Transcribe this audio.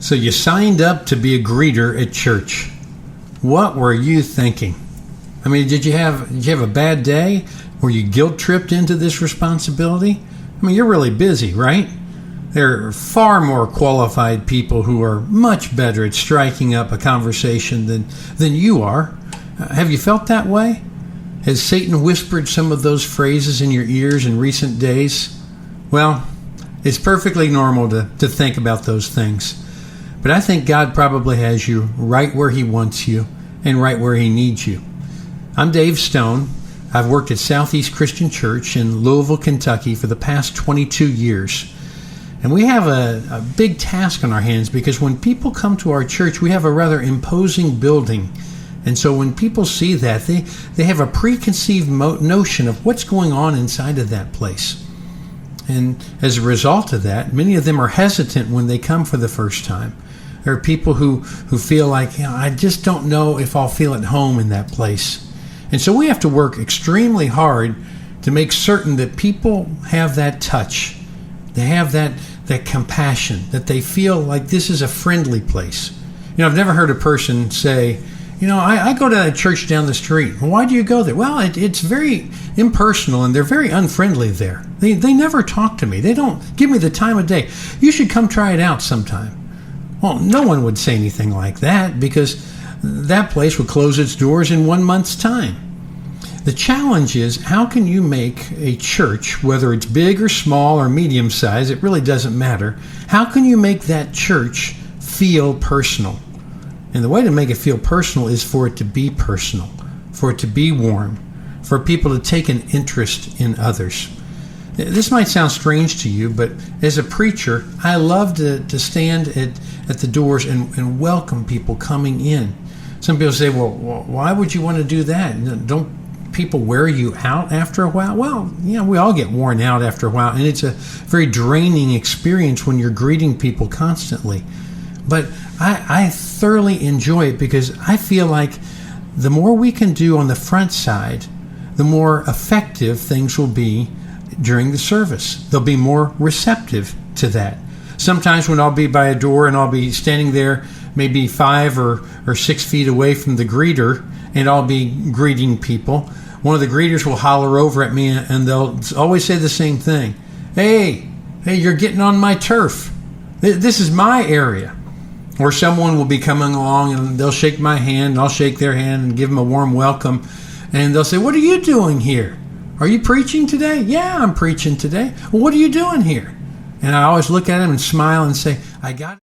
So you signed up to be a greeter at church. What were you thinking? I mean, did you have a bad day? Were you guilt-tripped into this responsibility? I mean, you're really busy, right? There are far more qualified people who are much better at striking up a conversation than you are. Have you felt that way? Has Satan whispered some of those phrases in your ears in recent days? Well, it's perfectly normal to think about those things. But I think God probably has you right where He wants you and right where He needs you. I'm Dave Stone. I've worked at Southeast Christian Church in Louisville, Kentucky for the past 22 years. And we have a big task on our hands because when people come to our church, we have a rather imposing building. And so when people see that, they have a preconceived notion of what's going on inside of that place. And as a result of that, many of them are hesitant when they come for the first time. There are people who feel like, I just don't know if I'll feel at home in that place. And so we have to work extremely hard to make certain that people have that touch. They have that compassion, that they feel like this is a friendly place. I've never heard a person say, I go to a church down the street. Well, why do you go there? Well, it's very impersonal and they're very unfriendly there. They never talk to me. They don't give me the time of day. You should come try it out sometime. Well, no one would say anything like that because that place would close its doors in 1 month's time. The challenge is, how can you make a church, whether it's big or small or medium size, it really doesn't matter, how can you make that church feel personal? And the way to make it feel personal is for it to be personal, for it to be warm, for people to take an interest in others. This might sound strange to you, but as a preacher, I love to stand at the doors and welcome people coming in. Some people say, well, why would you want to do that? Don't people wear you out after a while? Well, we all get worn out after a while, and it's a very draining experience when you're greeting people constantly. But I thoroughly enjoy it because I feel like the more we can do on the front side, the more effective things will be during the service. They'll be more receptive to that. Sometimes when I'll be by a door and I'll be standing there maybe 5 or 6 feet away from the greeter and I'll be greeting people, one of the greeters will holler over at me and they'll always say the same thing. Hey, you're getting on my turf. This is my area. Or someone will be coming along and they'll shake my hand and I'll shake their hand and give them a warm welcome. And they'll say, what are you doing here? Are you preaching today? Yeah, I'm preaching today. Well, what are you doing here? And I always look at them and smile and say, I got it.